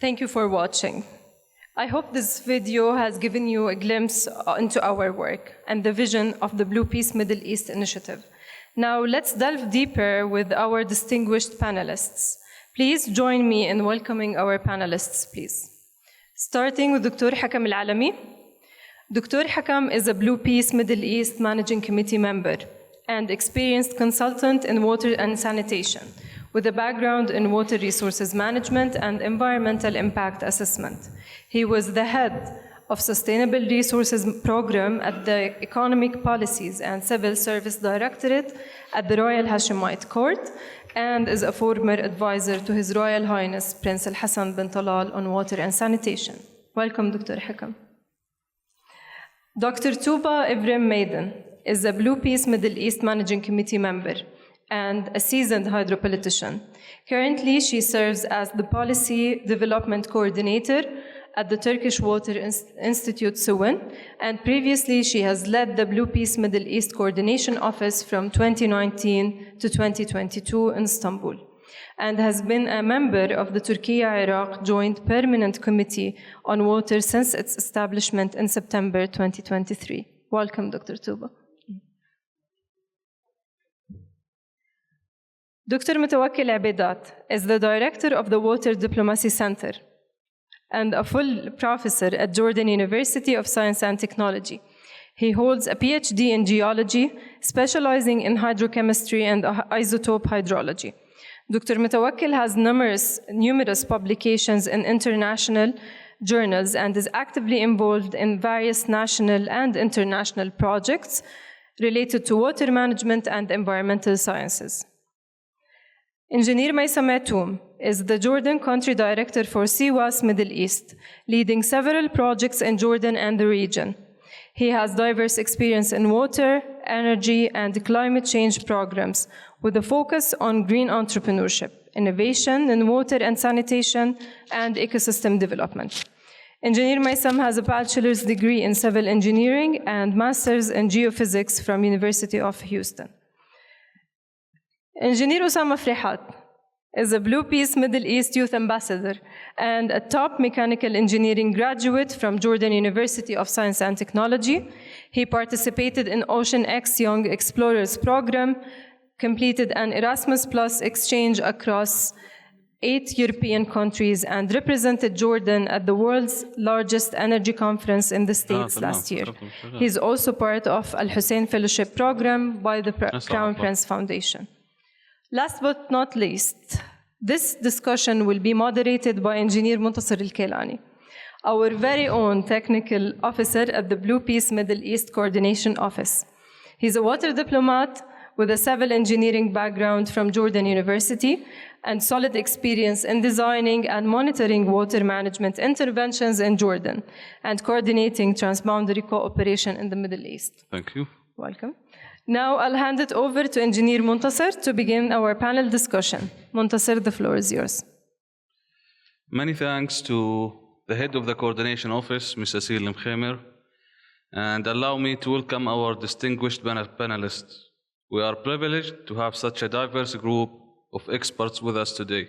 Thank you for watching. I hope this video has given you a glimpse into our work and the vision of the Blue Peace Middle East Initiative. Now let's delve deeper with our distinguished panelists. Please join me in welcoming our panelists, please. Starting with Dr. Hakam Al-Alami. Dr. Hakam is a Blue Peace Middle East Managing Committee member and experienced consultant in water and sanitation, with a background in water resources management and environmental impact assessment. He was the head of Sustainable Resources Program at the Economic Policies and Civil Service Directorate at the Royal Hashemite Court and is a former advisor to His Royal Highness Prince Al Hassan bin Talal on water and sanitation. Welcome, Dr. Hakam. Dr. Tuba Ibrahim Maiden is a Blue Peace Middle East Managing Committee member and a seasoned hydropolitician. Currently, she serves as the Policy Development Coordinator at the Turkish Water Institute, Suwin, and previously she has led the Blue Peace Middle East Coordination Office from 2019 to 2022 in Istanbul, and has been a member of the Turkey-Iraq Joint Permanent Committee on Water since its establishment in September 2023. Welcome, Dr. Tuba. Dr. Mutawakkil Abidat is the director of the Water Diplomacy Center and a full professor at Jordan University of Science and Technology. He holds a PhD in geology, specializing in hydrochemistry and isotope hydrology. Dr. Mutawakkil has numerous publications in international journals and is actively involved in various national and international projects related to water management and environmental sciences. Engineer Maysam Atoum is the Jordan Country Director for CWAS Middle East, leading several projects in Jordan and the region. He has diverse experience in water, energy, and climate change programs, with a focus on green entrepreneurship, innovation in water and sanitation, and ecosystem development. Engineer Maysam has a bachelor's degree in civil engineering and master's in geophysics from University of Houston. Engineer Osama Frihat is a Blue Peace Middle East Youth Ambassador and a top mechanical engineering graduate from Jordan University of Science and Technology. He participated in Ocean X Young Explorers Program, completed an Erasmus Plus exchange across 8 European countries, and represented Jordan at the world's largest energy conference in the States last year. He's also part of Al Hussein Fellowship Program by the Crown Prince Foundation. Last but not least, this discussion will be moderated by Engineer Muntasir Al-Kailani, our very own technical officer at the Blue Peace Middle East Coordination Office. He's a water diplomat with a civil engineering background from Jordan University and solid experience in designing and monitoring water management interventions in Jordan and coordinating transboundary cooperation in the Middle East. Thank you. Welcome. Now I'll hand it over to Engineer Muntasir to begin our panel discussion. Muntasir, the floor is yours. Many thanks to the head of the coordination office, Ms. Asil Mkhemer, and allow me to welcome our distinguished panelists. We are privileged to have such a diverse group of experts with us today,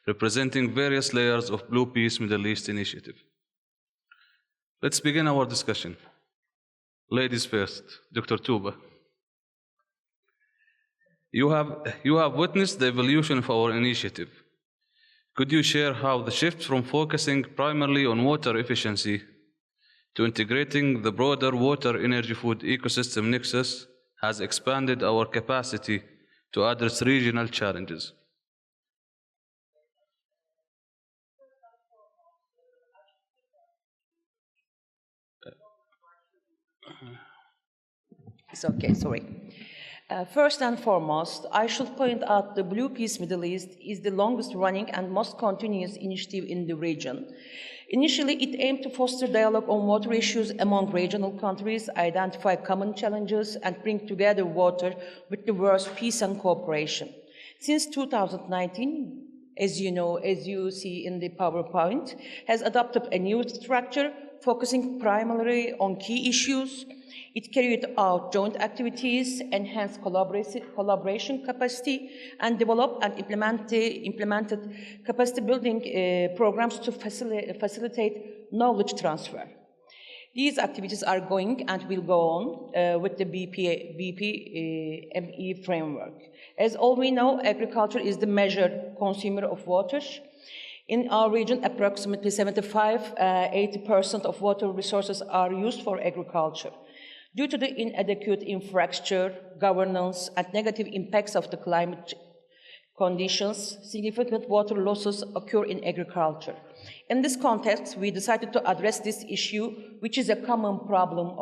representing various layers of Blue Peace Middle East Initiative. Let's begin our discussion. Ladies first, Dr. Tuba. You have witnessed the evolution of our initiative. Could you share how the shift from focusing primarily on water efficiency to integrating the broader water energy food ecosystem nexus has expanded our capacity to address regional challenges? It's okay, sorry. First and foremost, I should point out the Blue Peace Middle East is the longest running and most continuous initiative in the region. Initially, it aimed to foster dialogue on water issues among regional countries, identify common challenges, and bring together water with the world's peace and cooperation. Since 2019, as you know, as you see in the PowerPoint, has adopted a new structure focusing primarily on key issues. It carried out joint activities, enhanced collaboration capacity, and developed and implemented capacity building programs to facilitate knowledge transfer. These activities are going and will go on with the BPME framework. As all we know, agriculture is the measured consumer of water. In our region, approximately 75–80% of water resources are used for agriculture. Due to the inadequate infrastructure, governance, and negative impacts of the climate conditions, significant water losses occur in agriculture. In this context, we decided to address this issue, which is a common problem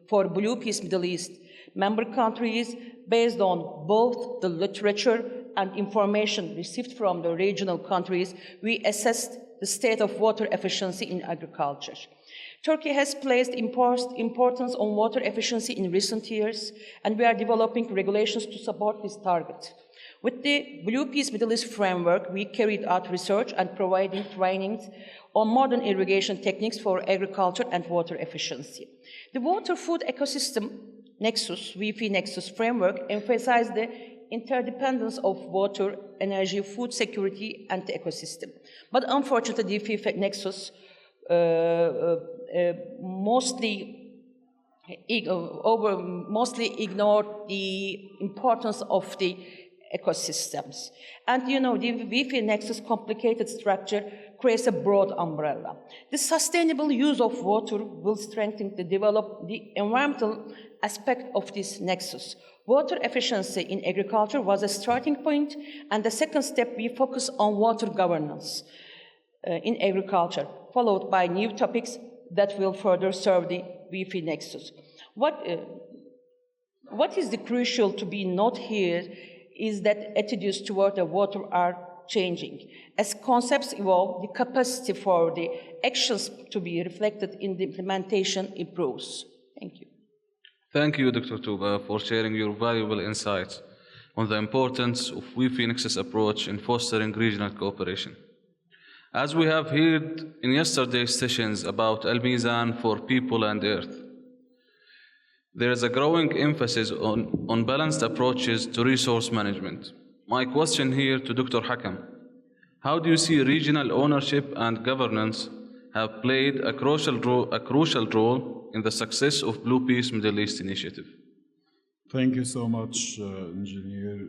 for Blue Peace Middle East member countries, based on both the literature and information received from the regional countries. We assessed the state of water efficiency in agriculture. Turkey has placed importance on water efficiency in recent years, and we are developing regulations to support this target. With the Blue Peace Middle East framework, we carried out research and providing trainings on modern irrigation techniques for agriculture and water efficiency. The Water Food Ecosystem Nexus, WFE Nexus framework emphasized the interdependence of water, energy, food security, and the ecosystem. But unfortunately, the WFE Nexus mostly ignored the importance of the ecosystems. And you know, the WFE Nexus complicated structure creates a broad umbrella. The sustainable use of water will strengthen the environmental aspect of this nexus. Water efficiency in agriculture was a starting point, and the second step, we focus on water governance in agriculture, followed by new topics that will further serve the WFE Nexus. What is the crucial to be noted here is that attitudes toward the water are changing. As concepts evolve, the capacity for the actions to be reflected in the implementation improves. Thank you. Thank you, Dr. Tuba, for sharing your valuable insights on the importance of WFE Nexus approach in fostering regional cooperation. As we have heard in yesterday's sessions about Al-Mizan for people and earth, there is a growing emphasis on balanced approaches to resource management. My question here to Dr. Hakam: how do you see regional ownership and governance have played a crucial role in the success of Blue Peace Middle East initiative? Thank you so much, Engineer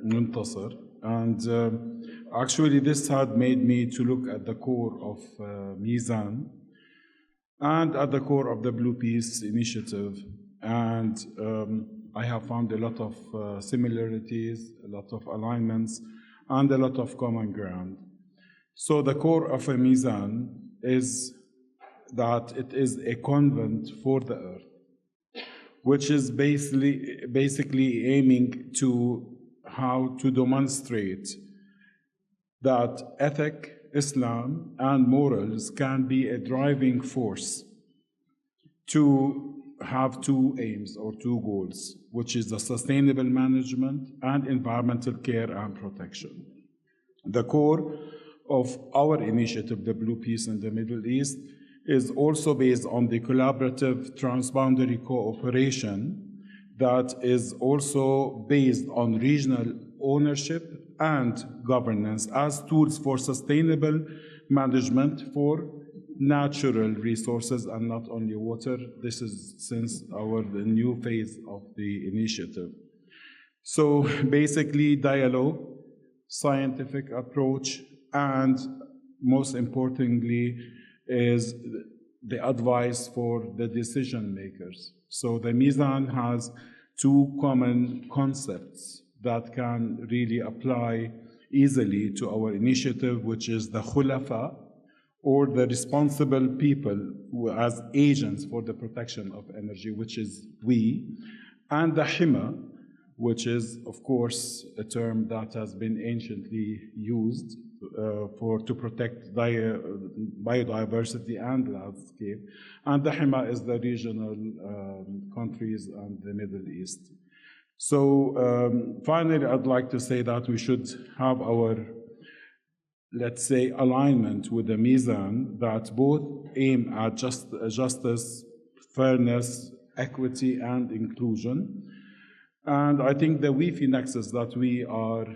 Muntasser. And actually, this had made me to look at the core of Mizan and at the core of the Blue Peace initiative. And I have found a lot of similarities, a lot of alignments, and a lot of common ground. So the core of a Mizan is that it is a convent for the earth, which is basically aiming to how to demonstrate that ethic, Islam, and morals can be a driving force to have two aims or two goals, which is the sustainable management and environmental care and protection. The core of our initiative, the Blue Peace in the Middle East, is also based on the collaborative transboundary cooperation that is also based on regional ownership and governance as tools for sustainable management for natural resources and not only water. This is since the new phase of the initiative. So basically dialogue, scientific approach, and most importantly is the advice for the decision makers. So the Mizan has two common concepts that can really apply easily to our initiative, which is the khulafa, or the responsible people who as agents for the protection of energy, which is we, and the hima, which is, of course, a term that has been anciently used to protect biodiversity and landscape. And the hima is the regional countries and the Middle East. So finally, I'd like to say that we should have our let's say, alignment with the Mizan that both aim at justice, fairness, equity, and inclusion. And I think the Wi-Fi nexus that we are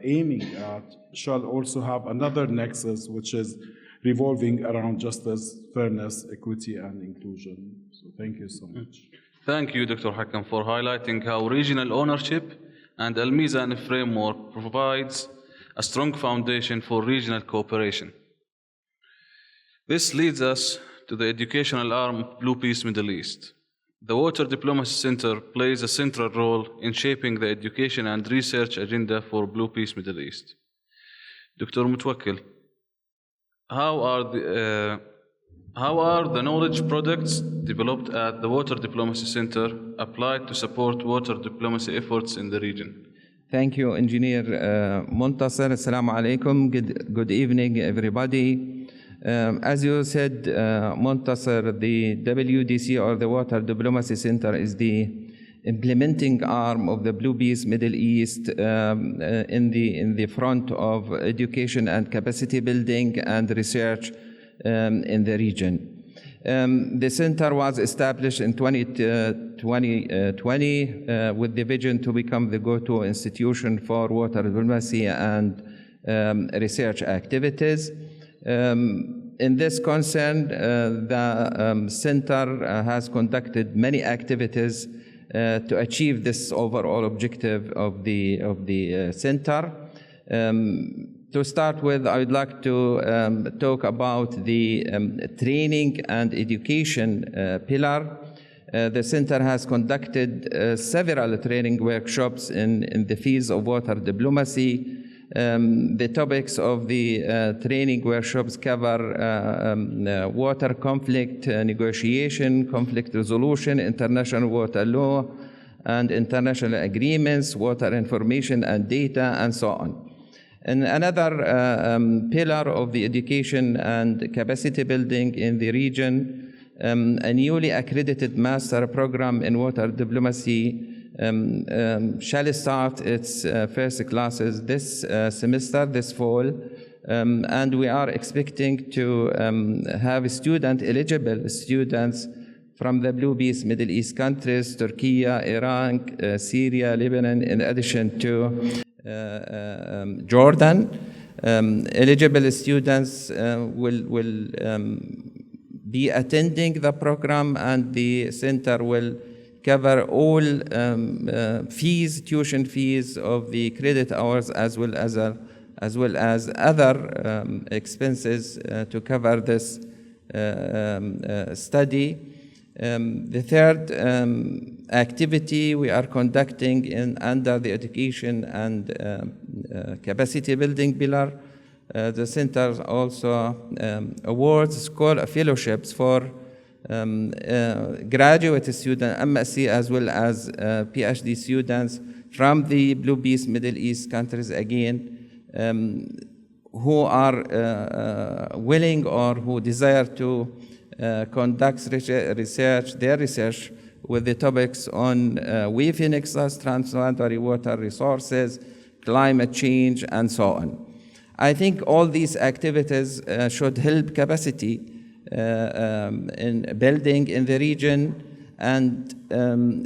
aiming at shall also have another nexus, which is revolving around justice, fairness, equity, and inclusion. So thank you so much. Thank you, Dr. Hakam, for highlighting how regional ownership and Al Mizan framework provides a strong foundation for regional cooperation. This leads us to the educational arm of Blue Peace Middle East. The Water Diplomacy Center plays a central role in shaping the education and research agenda for Blue Peace Middle East. Dr. Mutawakkil, how are the knowledge products developed at the Water Diplomacy Center applied to support water diplomacy efforts in the region? Thank you, Engineer Muntasir. Assalamu alaikum. Good evening, everybody. As you said, Muntasir, the WDC, or the Water Diplomacy Center, is the implementing arm of the Blue Peace Middle East in the front of education and capacity building and research in the region. The center was established in 2020 with the vision to become the go-to institution for water diplomacy and research activities. In this concern, the center has conducted many activities to achieve this overall objective of the center. To start with, I would like to talk about the training and education pillar. The center has conducted several training workshops in the fields of water diplomacy. The topics of the training workshops cover water conflict negotiation, conflict resolution, international water law, and international agreements, water information and data, and so on. And another pillar of the education and capacity building in the region, a newly accredited master program in water diplomacy shall start its first classes this semester, this fall, and we are expecting to have eligible students from the Blue Peace Middle East countries, Turkey, Iran, Syria, Lebanon, in addition to Jordan. Eligible students will be attending the program, and the center will cover all tuition fees of the credit hours, as well as other expenses to cover this study. The third activity we are conducting under the education and capacity building pillar, the center also awards fellowships for graduate students, MSc, as well as PhD students from the Blue Peace Middle East countries, again, who are willing or who desire to conduct their research with the topics on Wi-Fi nexus, transboundary water resources, climate change, and so on. I think all these activities should help capacity in building in the region, and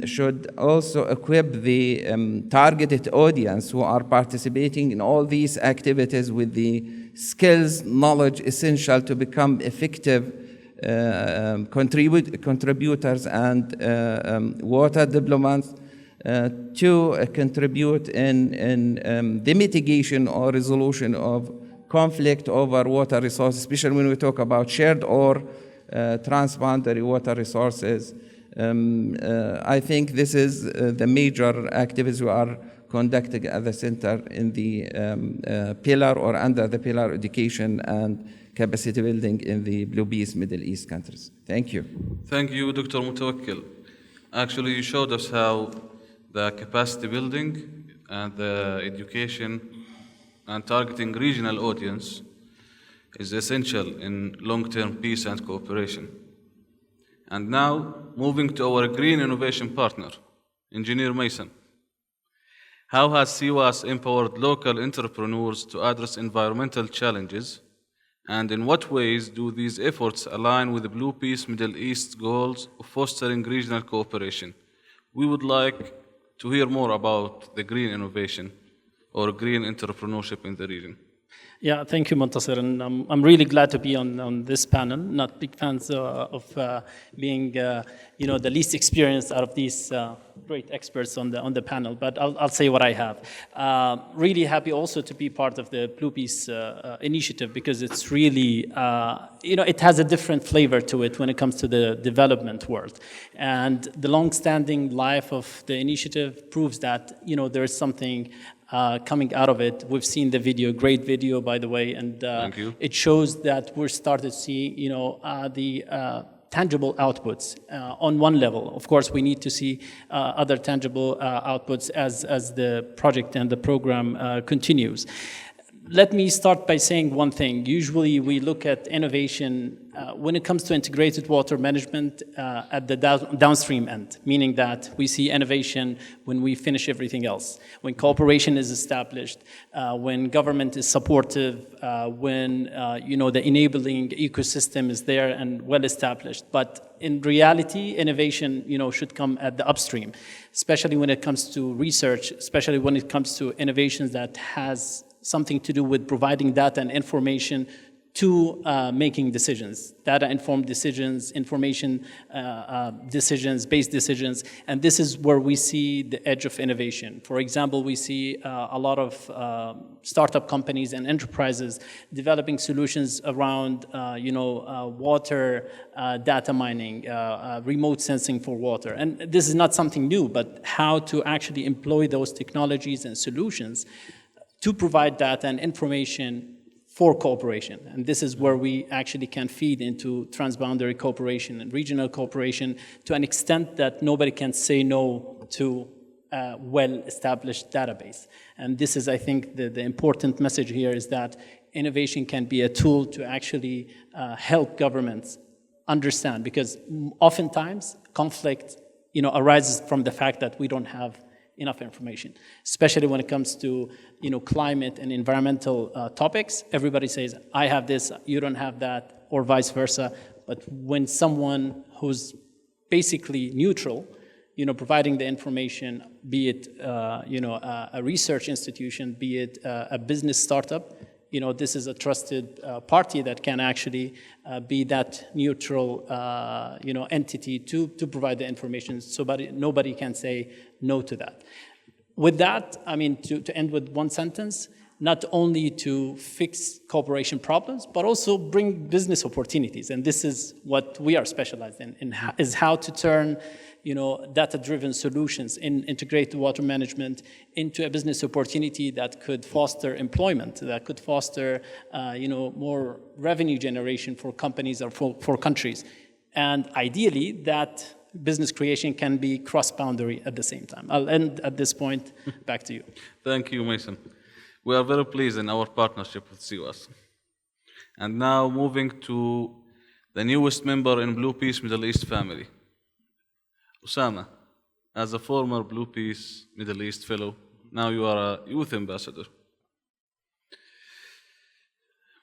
should also equip the targeted audience who are participating in all these activities with the skills, knowledge essential to become effective contributors and water diplomats to contribute in the mitigation or resolution of conflict over water resources, especially when we talk about shared or transboundary water resources. I think this is the major activities we are conducting at the center in the pillar or under the pillar education and capacity building in the Blue Peace Middle East countries. Thank you. Thank you, Dr. Mutawakkil. Actually, you showed us how the capacity building and the education and targeting regional audience is essential in long-term peace and cooperation. And now, moving to our green innovation partner, Engineer Mason. How has CWAS empowered local entrepreneurs to address environmental challenges? And in what ways do these efforts align with the Blue Peace Middle East goals of fostering regional cooperation? We would like to hear more about the green innovation or green entrepreneurship in the region. Yeah, thank you, Montasir, and I'm really glad to be on this panel. Not big fans of being, the least experienced out of these great experts on the panel, but I'll say what I have. Really happy also to be part of the Blue Peace initiative because it's really, it has a different flavor to it when it comes to the development world, and the long-standing life of the initiative proves that there is something coming out of it. We've seen the video, great video, by the way, and Thank you. it shows that we're starting to see, the tangible outputs on one level. Of course, we need to see other tangible outputs as the project and the program continues. Let me start by saying one thing. Usually we look at innovation when it comes to integrated water management at the downstream end, meaning that we see innovation when we finish everything else, when cooperation is established, when government is supportive, when the enabling ecosystem is there and well established. But in reality, innovation should come at the upstream, especially when it comes to research, especially when it comes to innovations that has something to do with providing data and information to making decisions, data-informed decisions, information decisions, based decisions, and this is where we see the edge of innovation. For example, we see a lot of startup companies and enterprises developing solutions around, water data mining, remote sensing for water, and this is not something new, but how to actually employ those technologies and solutions to provide data and information for cooperation. And this is where we actually can feed into transboundary cooperation and regional cooperation to an extent that nobody can say no to a well-established database. And this is, I think, the important message here is that innovation can be a tool to actually help governments understand, because oftentimes conflict arises from the fact that we don't have enough information, especially when it comes to climate and environmental topics. Everybody says, I have this, you don't have that, or vice versa. But when someone who's basically neutral, providing the information, be it a research institution, be it a business startup, this is a trusted party that can actually be that neutral entity to provide the information, so nobody can say no to that. With that, I mean, to end with one sentence, not only to fix cooperation problems, but also bring business opportunities. And this is what we are specialized in is how to turn data-driven solutions in integrated water management into a business opportunity that could foster employment, that could foster more revenue generation for companies or for countries. And ideally, that business creation can be cross-boundary at the same time. I'll end at this point. Back to you. Thank you, Mason. We are very pleased in our partnership with CWAS. And now moving to the newest member in Blue Peace Middle East family. Usama, as a former Blue Peace Middle East fellow, now you are a youth ambassador.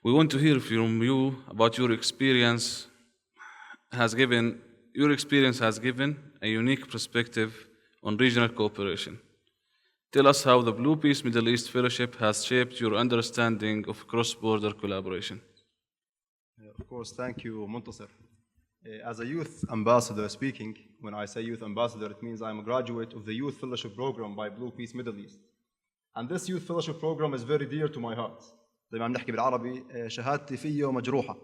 We want to hear from you about your experience has given a unique perspective on regional cooperation. Tell us how the Blue Peace Middle East Fellowship has shaped your understanding of cross-border collaboration. Of course, thank you, Montasir. As a youth ambassador speaking, when I say youth ambassador, it means I'm a graduate of the Youth Fellowship Program by Blue Peace Middle East. And this Youth Fellowship Program is very dear to my heart. زي ما بنحكي بالعربي شهادتي فيه مجروحة.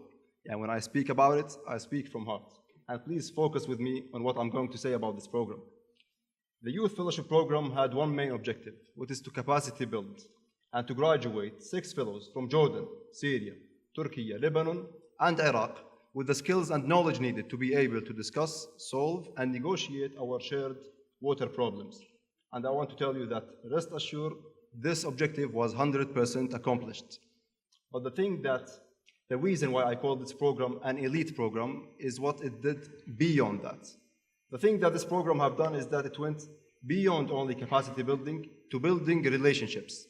And when I speak about it, I speak from heart. And please focus with me on what I'm going to say about this program. The Youth Fellowship Program had one main objective, which is to capacity build and to graduate 6 fellows from Jordan, Syria, Turkey, Lebanon, and Iraq with the skills and knowledge needed to be able to discuss, solve, and negotiate our shared water problems. And I want to tell you that, rest assured, this objective was 100% accomplished. But the reason why I call this program an elite program is what it did beyond that. The thing that this program have done is that it went beyond only capacity building to building relationships.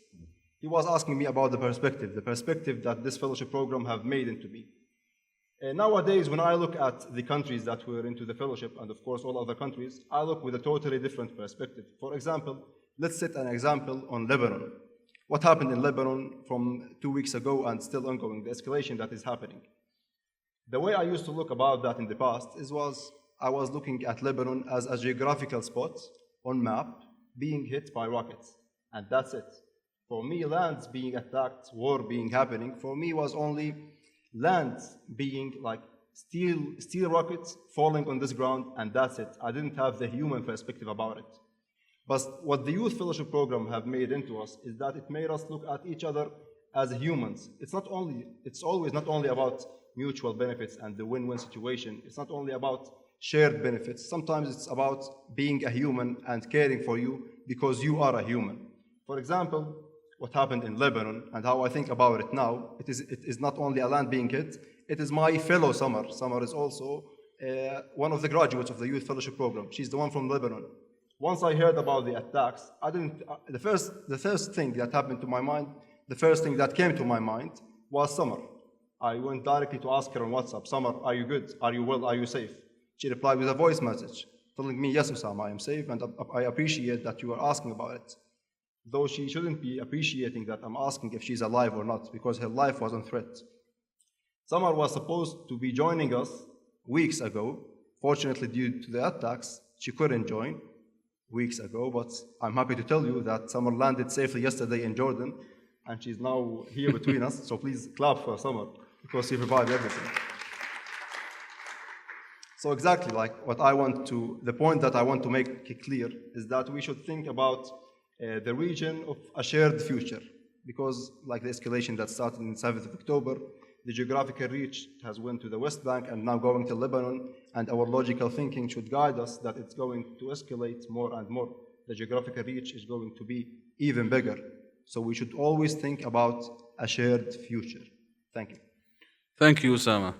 He was asking me about the perspective that this fellowship program have made into me. Nowadays, when I look at the countries that were into the fellowship, and of course all other countries, I look with a totally different perspective. For example, let's set an example on Lebanon. What happened in Lebanon from 2 weeks ago and still ongoing, the escalation that is happening. The way I used to look about that in the past I was looking at Lebanon as a geographical spot on map being hit by rockets, and that's it. For me, lands being attacked, war being happening, for me was only land being like steel rockets falling on this ground, and that's it. I didn't have the human perspective about it. But what the Youth Fellowship Program have made into us is that it made us look at each other as humans. It's always not only about mutual benefits and the win-win situation. It's not only about shared benefits. Sometimes it's about being a human and caring for you because you are a human. For example, what happened in Lebanon and how I think about it now, it is not only a land being hit, it is my fellow Summer. Summer is also one of the graduates of the Youth Fellowship Program. She's the one from Lebanon. Once I heard about the attacks, the first thing that happened to my mind, the first thing that came to my mind was Summer. I went directly to ask her on WhatsApp, Summer, are you good? Are you well? Are you safe? She replied with a voice message telling me, yes, Osama, I am safe, and I appreciate that you are asking about it. Though she shouldn't be appreciating that I'm asking if she's alive or not, because her life was on threat. Summer was supposed to be joining us weeks ago. Fortunately, due to the attacks, she couldn't join weeks ago, but I'm happy to tell you that Summer landed safely yesterday in Jordan, and she's now here between us, so please clap for Summer, because she provided everything. So exactly like the point that I want to make clear is that we should think about the region of a shared future, because like the escalation that started on the 7th of October, the geographical reach has went to the West Bank and now going to Lebanon, and our logical thinking should guide us that it's going to escalate more and more. The geographical reach is going to be even bigger. So we should always think about a shared future. Thank you. Thank you, Osama.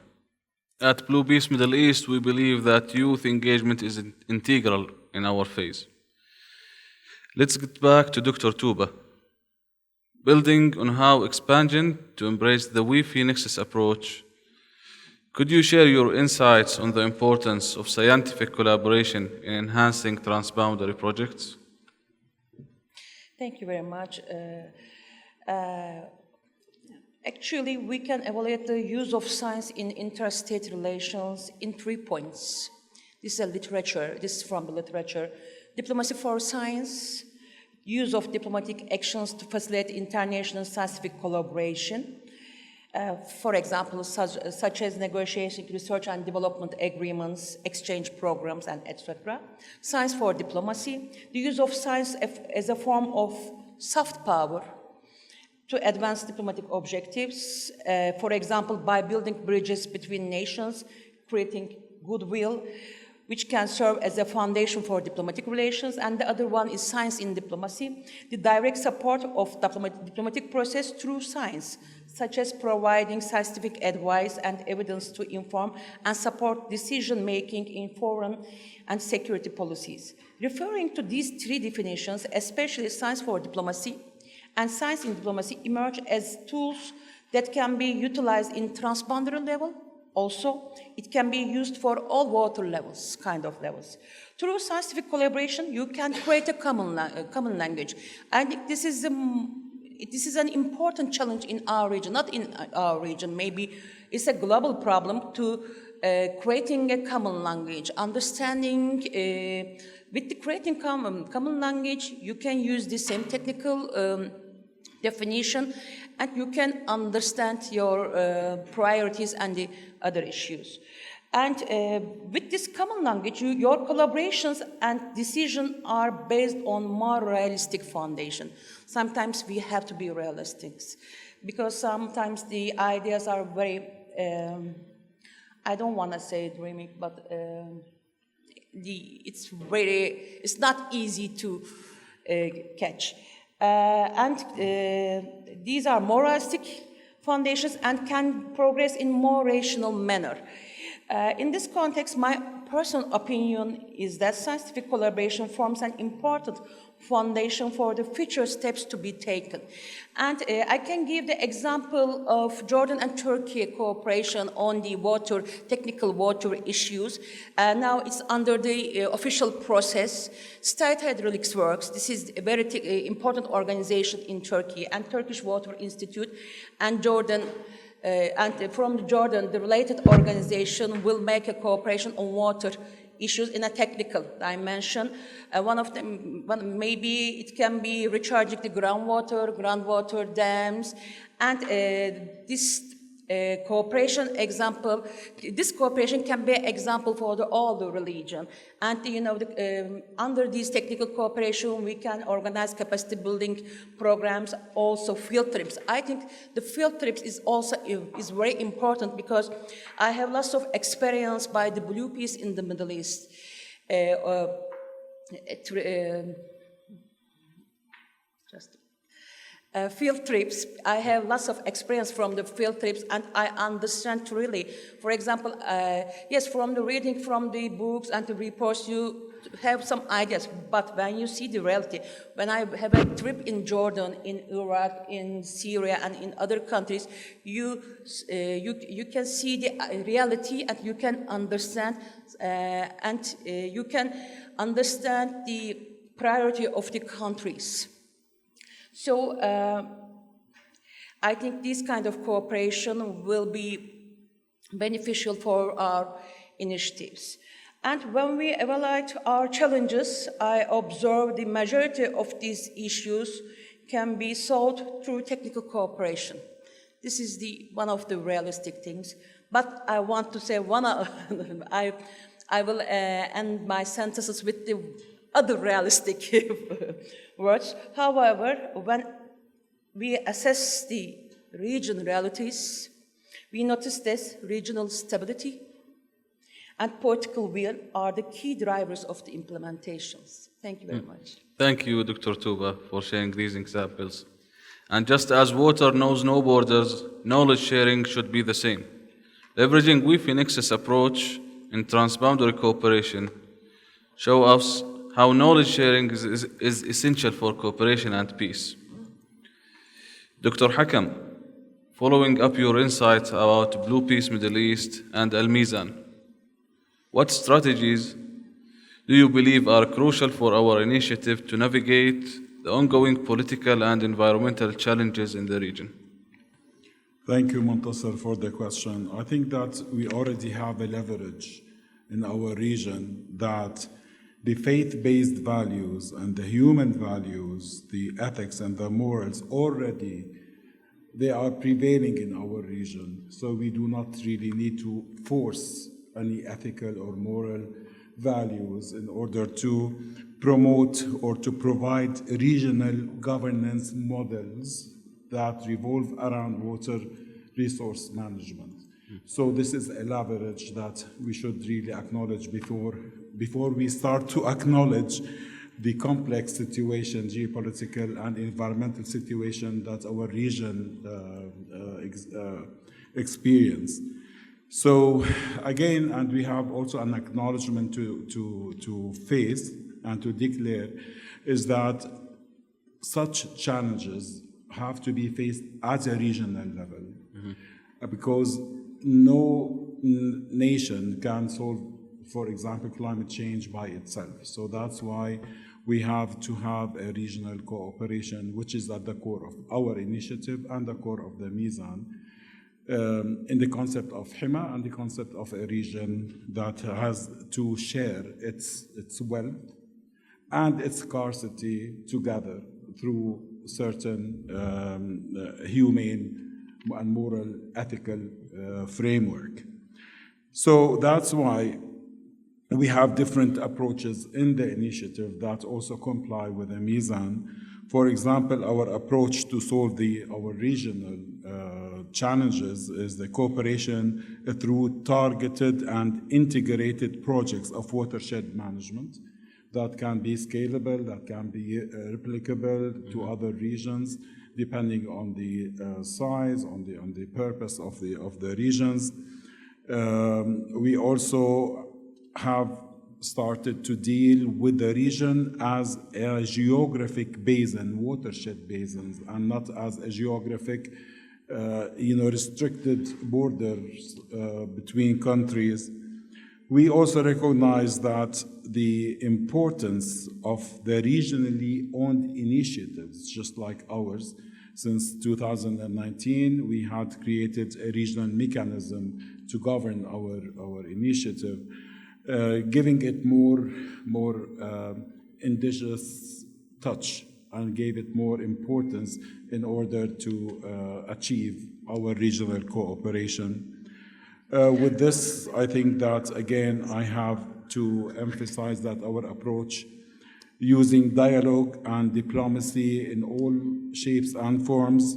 At Blue Peace Middle East, we believe that youth engagement is integral in our phase. Let's get back to Dr. Tuba. Building on how expansion to embrace the We Phoenixes approach, could you share your insights on the importance of scientific collaboration in enhancing transboundary projects? Thank you very much. Actually, we can evaluate the use of science in interstate relations in 3 points. This is from the literature. Diplomacy for science, use of diplomatic actions to facilitate international scientific collaboration, for example, such as negotiating research and development agreements, exchange programs, and etc. Science for diplomacy, the use of science as a form of soft power to advance diplomatic objectives, for example, by building bridges between nations, creating goodwill, which can serve as a foundation for diplomatic relations. And the other one is science in diplomacy, the direct support of the diplomatic process through science, such as providing scientific advice and evidence to inform and support decision-making in foreign and security policies. Referring to these 3 definitions, especially science for diplomacy and science in diplomacy emerge as tools that can be utilized in transboundary level. Also, it can be used for all water levels, Through scientific collaboration, you can create a common language. I think this is an important challenge in our region, not in our region. Maybe it's a global problem to creating a common language, understanding. With creating common language, you can use the same technical definition, and you can understand your priorities and the other issues. And with this common language, your collaborations and decisions are based on more realistic foundation. Sometimes we have to be realistic, because sometimes the ideas are very, I don't want to say dreaming, but it's not easy to catch. These are more realistic foundations and can progress in more rational manner. In this context, my personal opinion is that scientific collaboration forms an important foundation for the future steps to be taken. And I can give the example of Jordan and Turkey cooperation on the water, technical water issues. Now it's under the official process. State Hydraulics Works, this is a very important organization in Turkey, and Turkish Water Institute, and Jordan. And from Jordan, the related organization will make a cooperation on water issues in a technical dimension. One of them, maybe it can be recharging the groundwater dams, and this cooperation example, this cooperation can be an example for all the religion. And under this technical cooperation, we can organize capacity building programs, also field trips. I think the field trips is also very important because I have lots of experience by the Blue Peace in the Middle East. Field trips, I have lots of experience from the field trips, and I understand really, for example, yes, from the reading from the books and the reports, you have some ideas, but when you see the reality, when I have a trip in Jordan, in Iraq, in Syria, and in other countries, you can see the reality, and you can understand, you can understand the priority of the countries. So I think this kind of cooperation will be beneficial for our initiatives. And when we evaluate our challenges, I observe the majority of these issues can be solved through technical cooperation. This is one of the realistic things. But I want to say I will end my sentences with the other realistic words. However, when we assess the region realities, we notice that regional stability and political will are the key drivers of the implementations. Thank you very much. Thank you, Dr. Tuba, for sharing these examples. And just as water knows no borders, knowledge sharing should be the same. Leveraging WePhoenix's approach in transboundary cooperation show us how knowledge sharing is essential for cooperation and peace. Dr. Hakam, following up your insights about Blue Peace Middle East and Al-Mizan, what strategies do you believe are crucial for our initiative to navigate the ongoing political and environmental challenges in the region? Thank you, Montasser, for the question. I think that we already have a leverage in our region that the faith-based values and the human values, the ethics and the morals already, they are prevailing in our region. So we do not really need to force any ethical or moral values in order to promote or to provide regional governance models that revolve around water resource management. So this is a leverage that we should really acknowledge before we start to acknowledge the complex situation, geopolitical and environmental situation that our region experience. So again, and we have also an acknowledgement to face and to declare, is that such challenges have to be faced at a regional level, because no nation can solve, for example, climate change by itself. So that's why we have to have a regional cooperation, which is at the core of our initiative and the core of the Mizan, in the concept of Hima and the concept of a region that has to share its wealth and its scarcity together through certain humane and moral ethical framework. So that's why we have different approaches in the initiative that also comply with the Mizan. For example, our approach to solve our regional challenges is the cooperation through targeted and integrated projects of watershed management that can be scalable, that can be replicable to other regions, depending on the size, on the purpose of the regions. We also have started to deal with the region as a geographic basin, watershed basins, and not as a geographic, restricted borders between countries. We also recognize that the importance of the regionally owned initiatives, just like ours. Since 2019, we had created a regional mechanism to govern our initiative, giving it more indigenous touch and gave it more importance in order to achieve our regional cooperation. With this, I think that, again, I have to emphasize that our approach using dialogue and diplomacy in all shapes and forms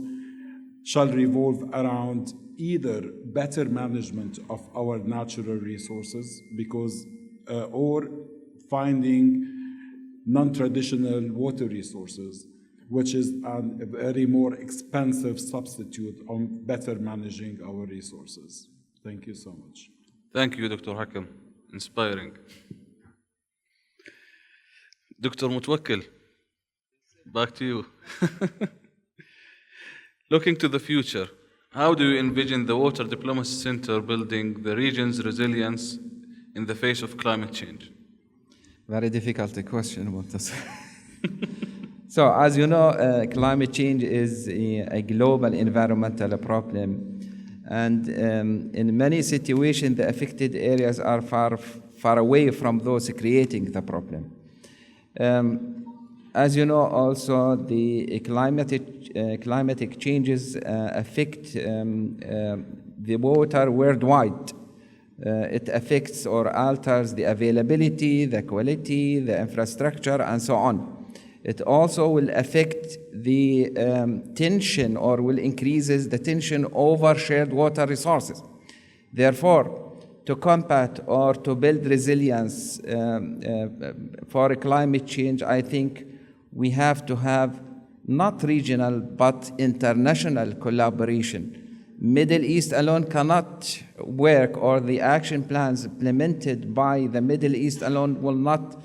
shall revolve around either better management of our natural resources or finding non-traditional water resources, which is a very more expensive substitute on better managing our resources. Thank you so much. Thank you, Dr. Hakim. Inspiring. Dr. Mutwakkil, back to you. Looking to the future, how do you envision the Water Diplomacy Center building the region's resilience in the face of climate change? Very difficult question about this. So, as you know, climate change is a global environmental problem. And in many situations, the affected areas are far away from those creating the problem. As you know, also the climatic changes affect the water worldwide. It affects or alters the availability, the quality, the infrastructure, and so on. It also will affect the tension or will increases the tension over shared water resources. Therefore, to combat or to build resilience for climate change, I think we have to have not regional but international collaboration. Middle East alone cannot work, or the action plans implemented by the Middle East alone will not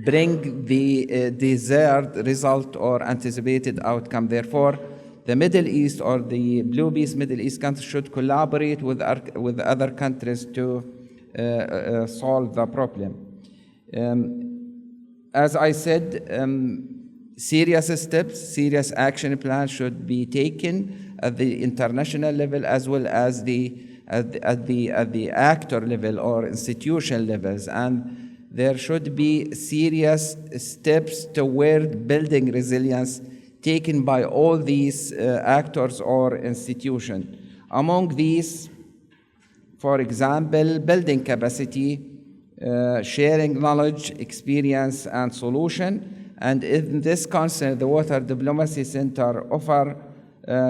bring the desired result or anticipated outcome. Therefore, the Middle East or the Blue Peace Middle East countries should collaborate with other countries to solve the problem. As I said, serious steps, serious action plans should be taken at the international level as well as at the actor level or institutional levels, and there should be serious steps toward building resilience taken by all these actors or institutions. Among these, for example, building capacity, sharing knowledge, experience, and solution. And in this concept, the Water Diplomacy Center offers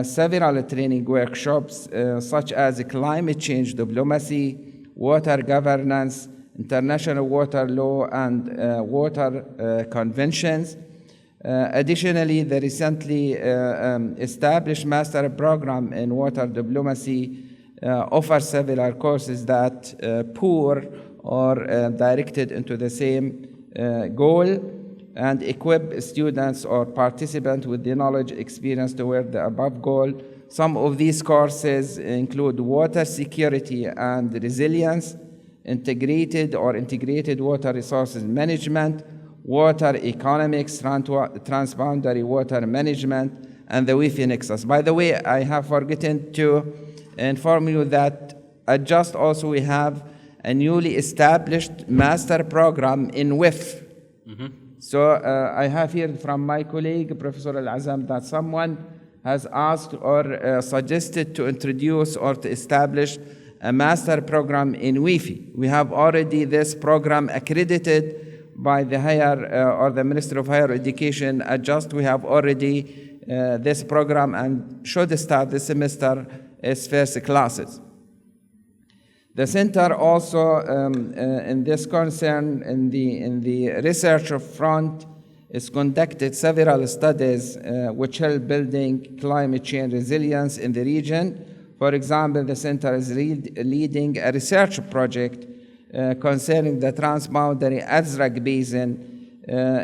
several training workshops such as climate change diplomacy, water governance, international water law, and water conventions. Additionally, the recently established master program in water diplomacy offers several courses that pour or directed into the same goal and equip students or participants with the knowledge, experience toward the above goal. Some of these courses include water security and resilience, integrated water resources management, water economics, transboundary water management, and the Wi-Fi nexus. By the way, I have forgotten to inform you that at JUST also we have a newly established master program in WIF. Mm-hmm. So I have heard from my colleague, Professor Al-Azam, that someone has asked or suggested to introduce or to establish a master program in Wi-Fi. We have already this program accredited by the the Ministry of Higher Education. At JUST, we have already this program and should start this semester as first classes. The center also, in this concern, in the research front, is conducted several studies which help building climate change resilience in the region. For example, the center is leading a research project concerning the transboundary Azraq Basin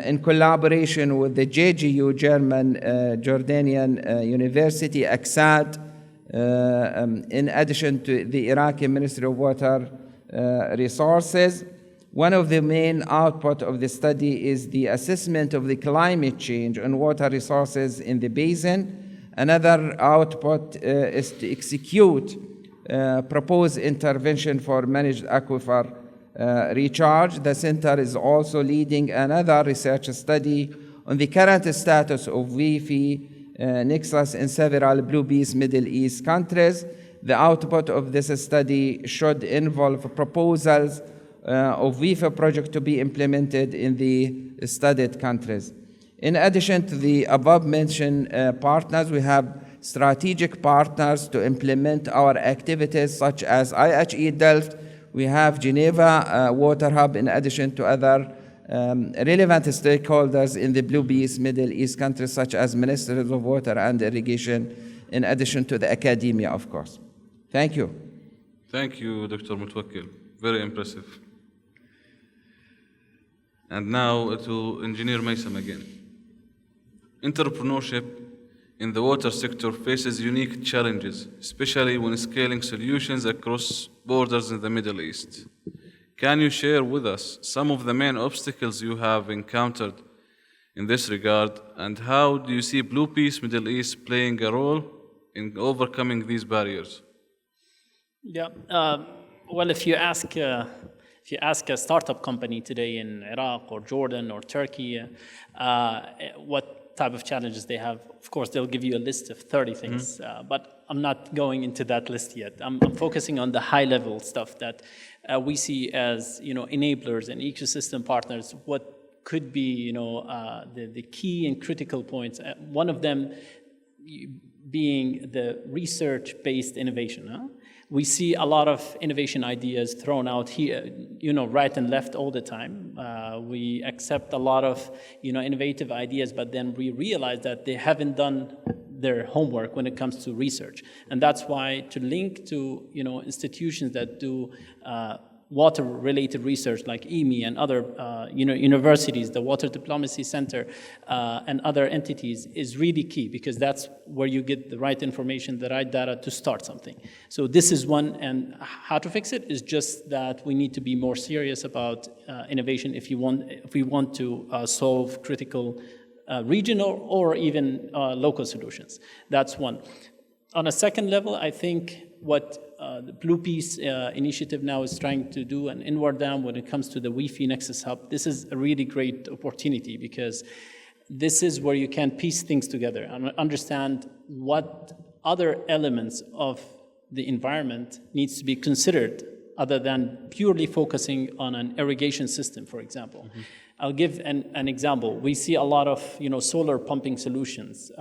in collaboration with the JGU, German Jordanian University, ACSAD, in addition to the Iraqi Ministry of Water Resources. One of the main output of the study is the assessment of the climate change and water resources in the basin. Another output is to execute proposed intervention for managed aquifer recharge. The center is also leading another research study on the current status of Wi-Fi nexus in several Blue Peace Middle East countries. The output of this study should involve proposals of Wi-Fi project to be implemented in the studied countries. In addition to the above-mentioned partners, we have strategic partners to implement our activities, such as IHE Delft. We have Geneva Water Hub, in addition to other relevant stakeholders in the Blue Peace Middle East countries, such as Ministries of Water and Irrigation, in addition to the academia, of course. Thank you. Thank you, Dr. Mutwakkil. Very impressive. And now to Engineer Maysam again. Entrepreneurship in the water sector faces unique challenges, especially when scaling solutions across borders in the Middle East. Can you share with us some of the main obstacles you have encountered in this regard, and how do you see Blue Peace Middle East playing a role in overcoming these barriers? Yeah, well, if you ask a startup company today in Iraq or Jordan or Turkey, what type of challenges they have, of course, they'll give you a list of 30 things, but I'm not going into that list yet. I'm focusing on the high-level stuff that we see as, enablers and ecosystem partners. What could be, the key and critical points. One of them being the research-based innovation. We see a lot of innovation ideas thrown out here, right and left all the time. We accept a lot of, innovative ideas, but then we realize that they haven't done their homework when it comes to research. And that's why to link to, institutions that do water-related research like IMI and other universities, the Water Diplomacy Center, and other entities is really key, because that's where you get the right information, the right data to start something. So this is one, and how to fix it is just that we need to be more serious about innovation if we want to solve critical regional or even local solutions. That's one. On a second level, I think what the Blue Peace initiative now is trying to do, and INWRDAM, when it comes to the Wi-Fi Nexus Hub, this is a really great opportunity, because this is where you can piece things together and understand what other elements of the environment needs to be considered other than purely focusing on an irrigation system, for example. I'll give an example. We see a lot of solar pumping solutions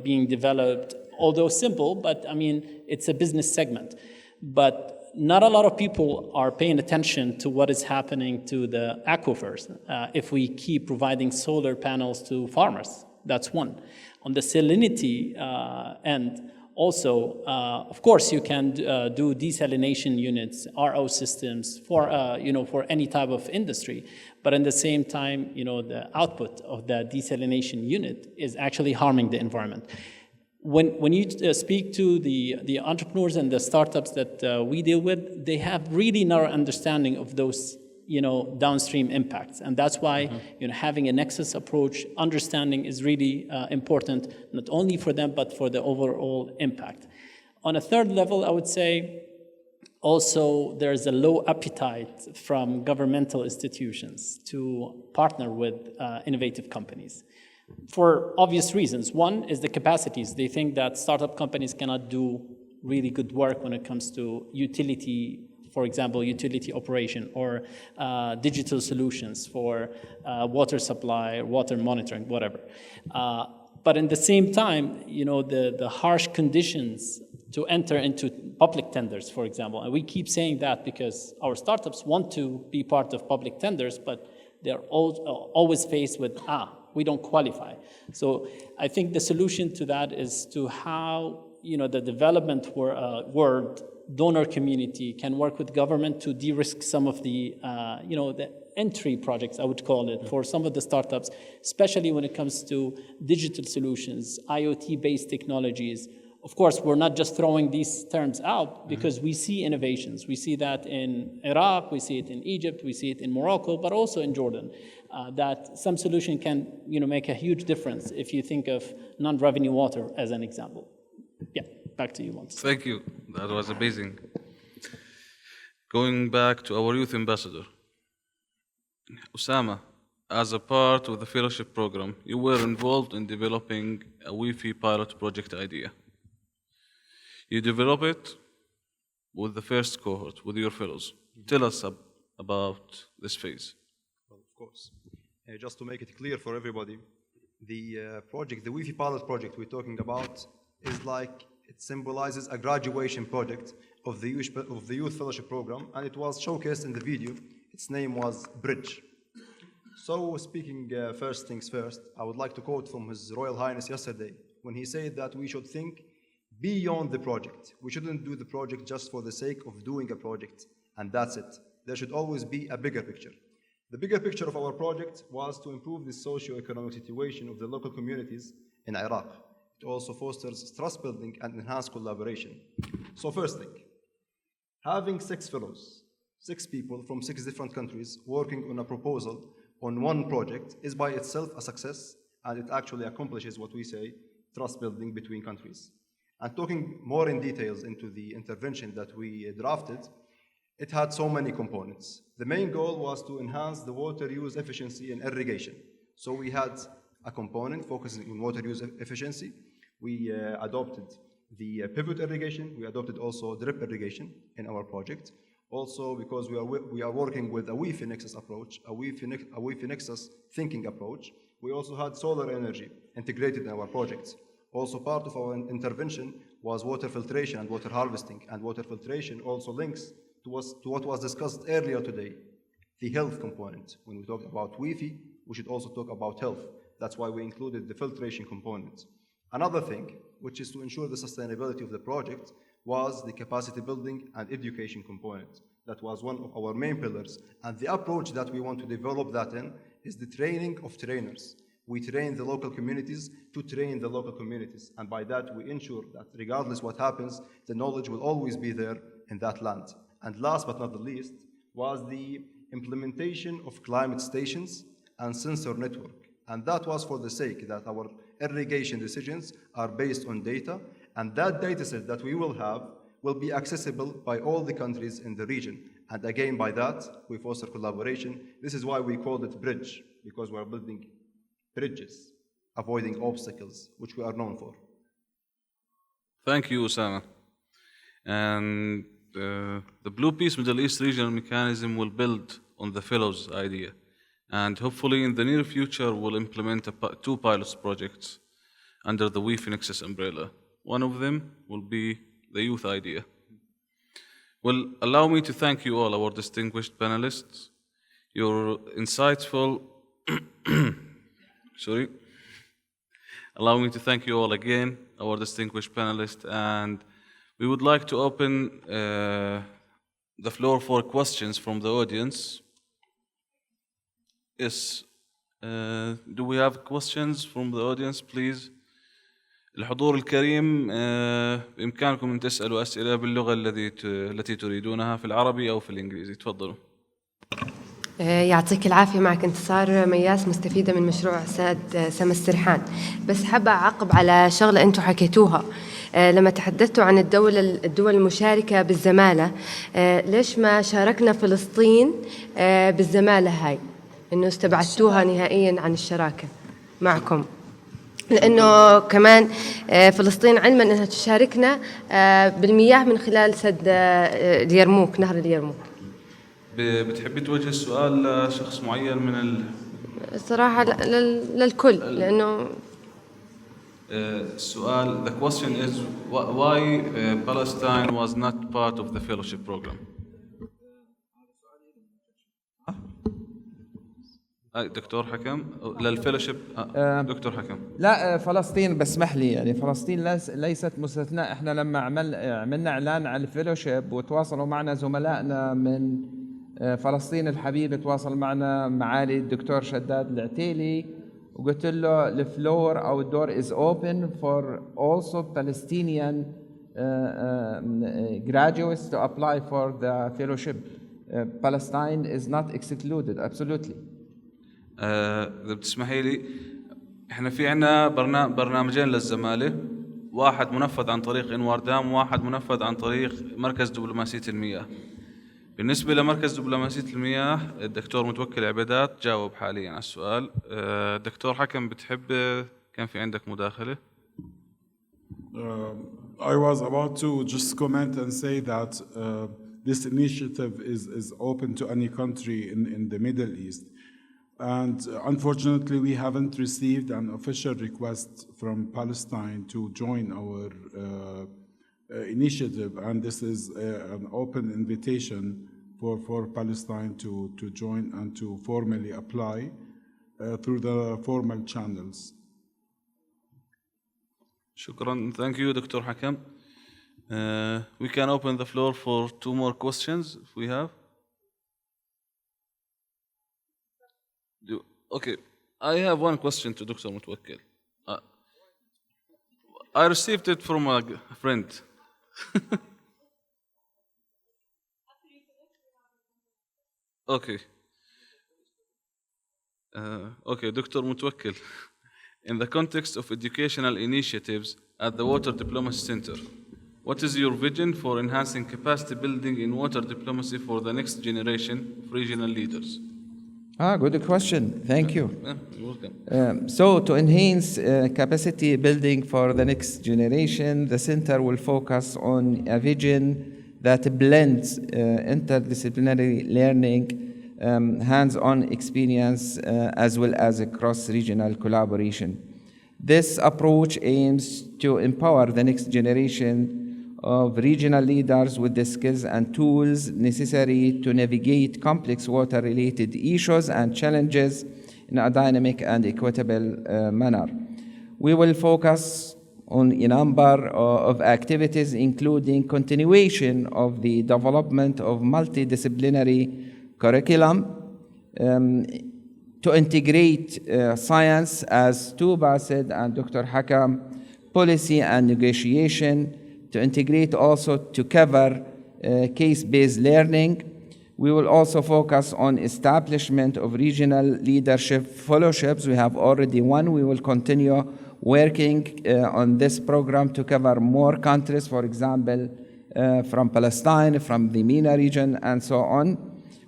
being developed, although simple, but I mean, it's a business segment. But not a lot of people are paying attention to what is happening to the aquifers if we keep providing solar panels to farmers. That's one. On the salinity end, also, of course, you can do desalination units, RO systems for any type of industry. But at the same time, the output of the desalination unit is actually harming the environment. When you speak to the entrepreneurs and the startups that we deal with, they have really narrow understanding of those downstream impacts. And that's why having a nexus approach, understanding is really important, not only for them, but for the overall impact. On a third level, I would say also there's a low appetite from governmental institutions to partner with innovative companies. For obvious reasons. One is the capacities. They think that startup companies cannot do really good work when it comes to utility, for example, utility operation, or digital solutions for water supply, water monitoring, whatever. But at the same time, the harsh conditions to enter into public tenders, for example, and we keep saying that because our startups want to be part of public tenders, but they're always faced with, we don't qualify. So I think the solution to that is to how the development world, donor community can work with government to de-risk some of the, the entry projects, I would call it, for some of the startups, especially when it comes to digital solutions, IoT-based technologies. Of course, we're not just throwing these terms out because we see innovations. We see that in Iraq, we see it in Egypt, we see it in Morocco, but also in Jordan, that some solution can make a huge difference if you think of non-revenue water as an example. Yeah, back to you, Montes. Thank you. That was amazing. Going back to our youth ambassador. Osama, as a part of the fellowship program, you were involved in developing a Wi-Fi pilot project idea. You developed it with the first cohort, with your fellows. Tell us about this phase. Well, of course. Just to make it clear for everybody, the project, the Wi-Fi pilot project we're talking about is like, it symbolizes a graduation project of the youth fellowship program, and it was showcased in the video. Its name was Bridge. So speaking first things first, I would like to quote from His Royal Highness yesterday when he said that we should think beyond the project. We shouldn't do the project just for the sake of doing a project, and that's it. There should always be a bigger picture. The bigger picture of our project was to improve the socio-economic situation of the local communities in Iraq. It also fosters trust building and enhanced collaboration. So first thing, having 6 fellows, 6 people from 6 different countries working on a proposal on one project is by itself a success, and it actually accomplishes what we say, trust building between countries. And talking more in details into the intervention that we drafted, it had so many components. The main goal was to enhance the water use efficiency in irrigation. So we had a component focusing on water use efficiency. We adopted the pivot irrigation. We adopted also drip irrigation in our project. Also, because we are working with a Wi-Fi Nexus approach, a Wi-Fi Nexus thinking approach, we also had solar energy integrated in our projects. Also, part of our intervention was water filtration and water harvesting, and water filtration also links to what was discussed earlier today, the health component. When we talk about Wi-Fi, we should also talk about health. That's why we included the filtration component. Another thing, which is to ensure the sustainability of the project, was the capacity building and education component. That was one of our main pillars. And the approach that we want to develop that in is the training of trainers. We train the local communities to train the local communities. And by that, we ensure that regardless what happens, the knowledge will always be there in that land. And last but not the least, was the implementation of climate stations and sensor network. And that was for the sake that our irrigation decisions are based on data, and that data set that we will have will be accessible by all the countries in the region. And again, by that, we foster collaboration. This is why we called it Bridge, because we're building bridges, avoiding obstacles, which we are known for. Thank you, Osama. And the Blue Peace Middle East Regional Mechanism will build on the Fellows idea. And hopefully in the near future, we'll implement 2 pilot projects under the Wi-Fi Nexus umbrella. One of them will be the youth idea. Well, allow me to thank you all, our distinguished panelists. Your insightful, Allow me to thank you all again, our distinguished panelists, and we would like to open the floor for questions from the audience. Yes, do we have questions from the audience, please? الحضور الكريم بإمكانكم أن تسألوا أسئلة باللغة التي تريدونها في العربي أو في الإنجليزي. تفضلوا. يعطيك العافية. معك انتصار مياس، مستفيدة من مشروع سما السرحان. بس حابة أعقب على شغلة أنتم حكيتوها لما تحدثتوا عن الدول المشاركة بالزمالة. ليش ما شاركنا فلسطين بالزمالة هاي؟ إنه استبعدتوها نهائياً عن الشراكة معكم، لأنه كمان فلسطين علما أنها تشاركنا بالمياه من خلال سد اليرموك، نهر اليرموك. بتحبي توجه السؤال لشخص معين من الصراحة للكل، لأنه السؤال the question is why Palestine was not part of the fellowship program. دكتور حكم للفيلوشيب. دكتور حكم. لا فلسطين بسمح لي، يعني فلسطين ليست مستثناء. احنا لما عملنا اعلان على الفيلوشيب وتواصلوا معنا زملائنا من فلسطين الحبيبة، تواصل معنا معالي الدكتور شداد العتيلي وقلت له الفلور او الدور is open for also Palestinian graduates to apply for the fellowship. Palestine is not excluded, absolutely. إذا بتسمحي لي، إحنا في عنا برنامجين للزمالة، واحد منفذ عن طريق إنواردام وواحد منفذ عن طريق مركز دبلوماسية المياه. بالنسبة لمركز دبلوماسية المياه الدكتور متوكل عبيدات جاوب حاليا على السؤال. دكتور حكم بتحب كان في عندك مداخلة؟ I was about to just comment and say that this initiative is open to any country in the Middle East. And unfortunately, we haven't received an official request from Palestine to join our initiative. And this is an open invitation for Palestine to join and to formally apply through the formal channels. شكرا. Thank you, Dr. Hakam. We can open the floor for 2 more questions if we have. Okay, I have one question to Dr. Mutwakkil. I received it from a friend. Okay. Okay, Dr. Mutwakkil. In the context of educational initiatives at the Water Diplomacy Center, what is your vision for enhancing capacity building in water diplomacy for the next generation of regional leaders? Good question. Thank you. You're welcome. So to enhance capacity building for the next generation, the center will focus on a vision that blends interdisciplinary learning, hands-on experience, as well as a cross-regional collaboration. This approach aims to empower the next generation of regional leaders with the skills and tools necessary to navigate complex water-related issues and challenges in a dynamic and equitable manner. We will focus on a number of activities, including continuation of the development of multidisciplinary curriculum, to integrate science, as Tuba said, and Dr. Hakam, policy and negotiation, to integrate also to cover case-based learning. We will also focus on establishment of regional leadership fellowships. We have already one. We will continue working on this program to cover more countries, for example, from Palestine, from the MENA region, and so on.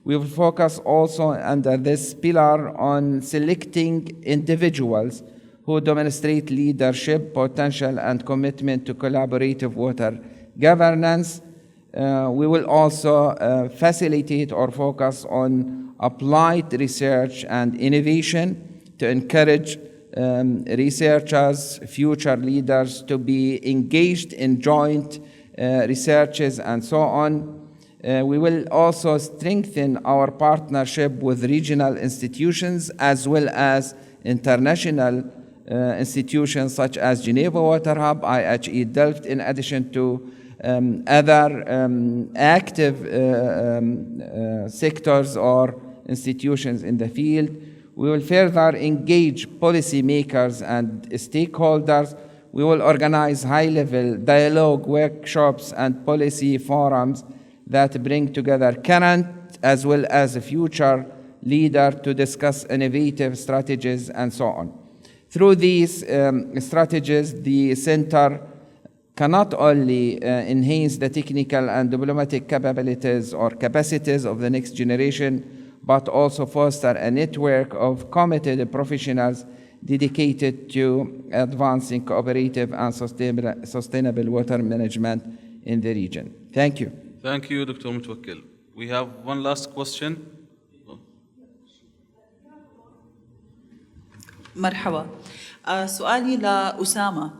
We will focus also under this pillar on selecting individuals who demonstrate leadership, potential, and commitment to collaborative water governance. We will also facilitate or focus on applied research and innovation to encourage researchers, future leaders to be engaged in joint researches and so on. We will also strengthen our partnership with regional institutions as well as international institutions such as Geneva Water Hub, IHE Delft, in addition to other active sectors or institutions in the field. We will further engage policymakers and stakeholders. We will organize high-level dialogue workshops and policy forums that bring together current as well as future leaders to discuss innovative strategies and so on. Through these strategies, the center can not only enhance the technical and diplomatic capabilities or capacities of the next generation, but also foster a network of committed professionals dedicated to advancing cooperative and sustainable water management in the region. Thank you. Thank you, Dr. Mutwakkil. We have one last question. مرحبا. سؤالي لأسامة.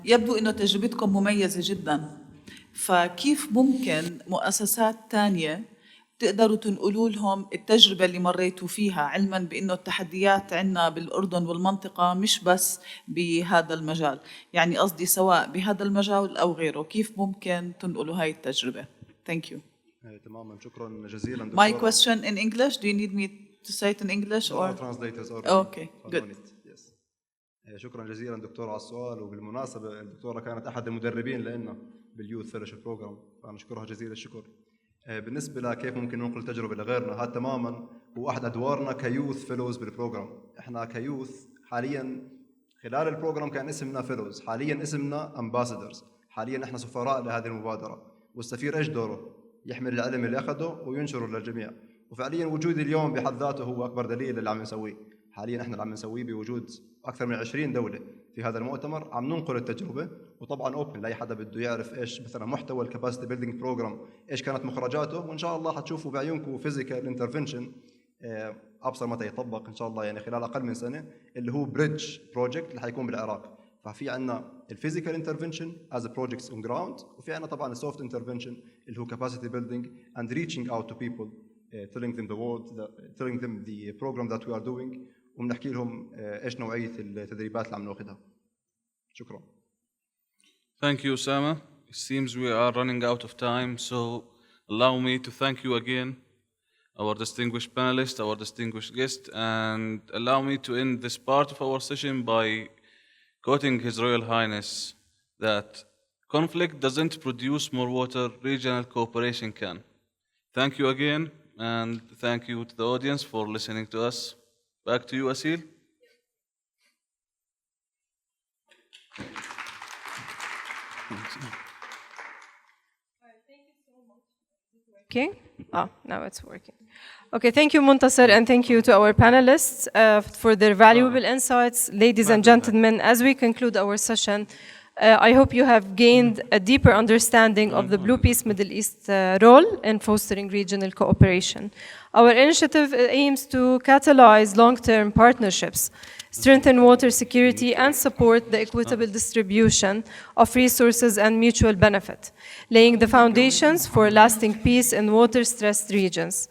يبدو أنه تجربتكم مميزة جدا، فكيف ممكن مؤسسات تانية تقدروا تنقلوا لهم التجربة اللي مريتوا فيها، علما بأنه التحديات عندنا بالأردن والمنطقة مش بس بهذا المجال، يعني قصدي سواء بهذا المجال أو غيره، كيف ممكن تنقلوا هاي التجربة؟ Thank you. تماما، شكرا جزيلا My دكتورة. question in English, do you need me to say it in English or? Translators or Okay, good. Yes. شكرا جزيلا دكتورة على السؤال. وبالمناسبة الدكتورة كانت أحد المدربين لنا باليوث فيلوشيب بروجرام، فنشكرها جزيل الشكر. بالنسبة لكيف ممكن ننقل تجربة لغيرنا، هذا تماما هو أحد أدوارنا كيوث فيلوز بالبروجرام. إحنا كيوث حاليا خلال البروجرام كان اسمنا فيلوز، حاليا اسمنا امباسادرز، حاليا إحنا سفراء لهذه المبادرة. والسفير إيش دوره؟ يحمل العلم اللي أخذه وينشره للجميع. وفعليا وجودي اليوم بحد ذاته هو أكبر دليل اللي عم نسويه. حاليا إحنا اللي عم نسويه بوجود أكثر من 20 دولة في هذا المؤتمر، عم ننقل التجربة، وطبعا اوبن لاي حدا بده يعرف ايش مثلا محتوى الكاباسيتي بيلدينج بروجرام، ايش كانت مخرجاته، وان شاء الله حتشوفوا بعيونكم فيزيكال انترفنشن ابصر متى يطبق ان شاء الله، يعني خلال اقل من سنه، اللي هو بريدج بروجكت اللي حيكون بالعراق. ففي عندنا الفيزيكال انترفنشن از بروجكتس اون جراوند، وفي عندنا طبعا السوفت انترفنشن اللي هو كاباسيتي بيلدينج اند ريتشينج اوت تو بيبل، telling them the world, telling them the program that we are doing، وبنحكي لهم ايش نوعيه التدريبات اللي عم ناخذها. شكرا. Thank you, Osama. It seems we are running out of time, so allow me to thank you again, our distinguished panelists, our distinguished guest, and allow me to end this part of our session by quoting His Royal Highness that conflict doesn't produce more water, regional cooperation can. Thank you again, and thank you to the audience for listening to us. Back to you, Asil. Okay. Now it's working. Okay, thank you, Muntasir, and thank you to our panelists for their valuable insights. Ladies and gentlemen, as we conclude our session, I hope you have gained a deeper understanding of the Blue Peace Middle East role in fostering regional cooperation. Our initiative aims to catalyze long-term partnerships, strengthen water security, and support the equitable distribution of resources and mutual benefit, laying the foundations for lasting peace in water-stressed regions.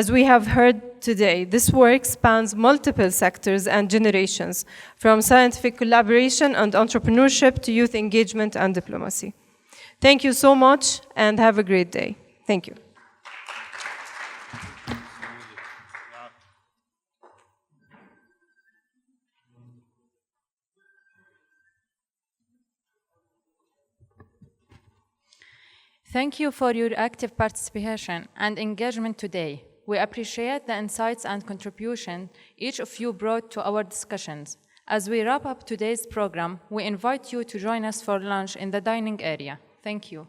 As we have heard today, this work spans multiple sectors and generations, from scientific collaboration and entrepreneurship to youth engagement and diplomacy. Thank you so much, and have a great day. Thank you. Thank you for your active participation and engagement today. We appreciate the insights and contribution each of you brought to our discussions. As we wrap up today's program, we invite you to join us for lunch in the dining area. Thank you.